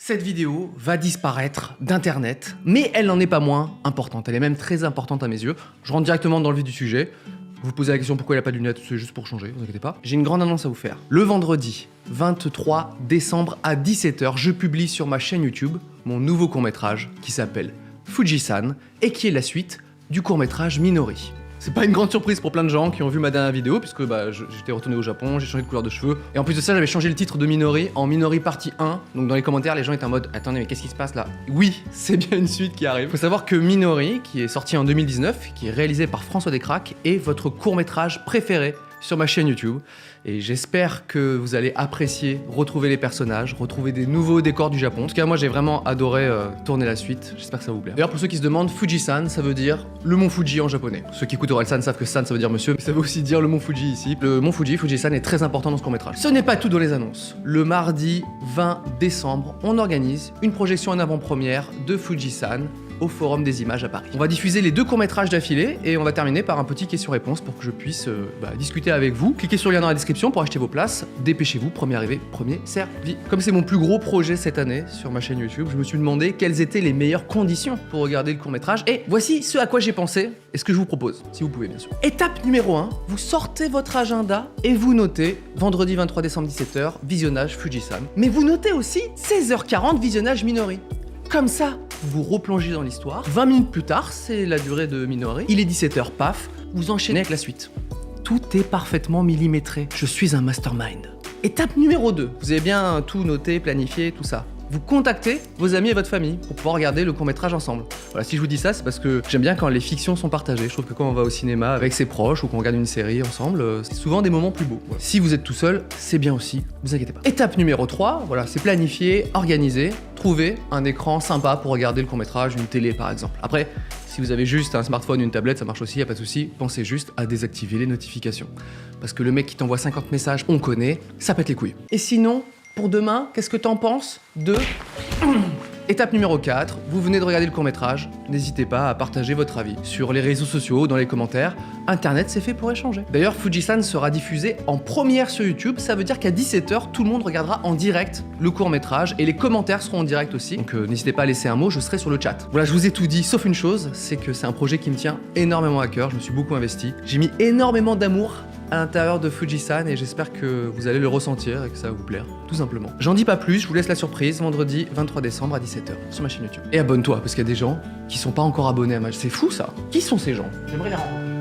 Cette vidéo va disparaître d'internet, mais elle n'en est pas moins importante. Elle est même très importante à mes yeux. Je rentre directement dans le vif du sujet. Vous posez la question pourquoi il n'a pas de lunettes, c'est juste pour changer, vous inquiétez pas. J'ai une grande annonce à vous faire. Le vendredi 23 décembre à 17h, je publie sur ma chaîne YouTube mon nouveau court-métrage qui s'appelle Fuji-san et qui est la suite du court-métrage Minori. C'est pas une grande surprise pour plein de gens qui ont vu ma dernière vidéo, puisque j'étais retourné au Japon, j'ai changé de couleur de cheveux. Et en plus de ça, j'avais changé le titre de Minori en Minori partie 1. Donc dans les commentaires, les gens étaient en mode « Attendez, mais qu'est-ce qui se passe là ?» Oui, c'est bien une suite qui arrive. Faut savoir que Minori, qui est sorti en 2019, qui est réalisé par François Descraques, est votre court-métrage préféré sur ma chaîne YouTube. Et j'espère que vous allez apprécier, retrouver les personnages, retrouver des nouveaux décors du Japon. En tout cas, moi j'ai vraiment adoré tourner la suite, j'espère que ça vous plaît. D'ailleurs, pour ceux qui se demandent, Fuji-san, ça veut dire le mont Fuji en japonais. Ceux qui écoutent Orelsan savent que san, ça veut dire monsieur, mais ça veut aussi dire le mont Fuji ici. Le mont Fuji, Fuji-san est très important dans ce court-métrage. Ce n'est pas tout dans les annonces. Le mardi 20 décembre, on organise une projection en avant-première de Fuji-san au Forum des Images à Paris. On va diffuser les deux courts-métrages d'affilée et on va terminer par un petit question-réponse pour que je puisse discuter avec vous. Cliquez sur le lien dans la description pour acheter vos places. Dépêchez-vous, premier arrivé, premier servi. Comme c'est mon plus gros projet cette année sur ma chaîne YouTube, je me suis demandé quelles étaient les meilleures conditions pour regarder le court-métrage et voici ce à quoi j'ai pensé et ce que je vous propose, si vous pouvez bien sûr. Étape numéro 1, vous sortez votre agenda et vous notez vendredi 23 décembre 17h, visionnage Fuji-san. Mais vous notez aussi 16h40, visionnage Minori. Comme ça, vous vous replongez dans l'histoire. 20 minutes plus tard, c'est la durée de Minori. Il est 17h, paf, vous enchaînez avec la suite. Tout est parfaitement millimétré. Je suis un mastermind. Étape numéro 2. Vous avez bien tout noté, planifié, tout ça. Vous contactez vos amis et votre famille pour pouvoir regarder le court-métrage ensemble. Voilà, si je vous dis ça, c'est parce que j'aime bien quand les fictions sont partagées. Je trouve que quand on va au cinéma avec ses proches ou qu'on regarde une série ensemble, c'est souvent des moments plus beaux. Voilà. Si vous êtes tout seul, c'est bien aussi, vous inquiétez pas. Étape numéro 3, voilà, c'est planifier, organiser, trouver un écran sympa pour regarder le court-métrage, une télé par exemple. Après, si vous avez juste un smartphone, une tablette, ça marche aussi, y a pas de souci. Pensez juste à désactiver les notifications. Parce que le mec qui t'envoie 50 messages, on connaît, ça pète les couilles. Et sinon, pour demain, qu'est-ce que t'en penses de... Étape numéro 4, vous venez de regarder le court-métrage, n'hésitez pas à partager votre avis sur les réseaux sociaux, dans les commentaires. Internet, c'est fait pour échanger. D'ailleurs, Fuji-san sera diffusé en première sur YouTube, ça veut dire qu'à 17h, tout le monde regardera en direct le court-métrage et les commentaires seront en direct aussi. Donc n'hésitez pas à laisser un mot, je serai sur le chat. Voilà, je vous ai tout dit, sauf une chose, c'est que c'est un projet qui me tient énormément à cœur, je me suis beaucoup investi. J'ai mis énormément d'amour à l'intérieur de Fuji-san et j'espère que vous allez le ressentir et que ça va vous plaire, tout simplement. J'en dis pas plus, je vous laisse la surprise, vendredi 23 décembre à 17h sur ma chaîne YouTube. Et abonne-toi, parce qu'il y a des gens qui sont pas encore abonnés à ma chaîne. C'est fou ça. Qui sont ces gens? J'aimerais les rencontrer.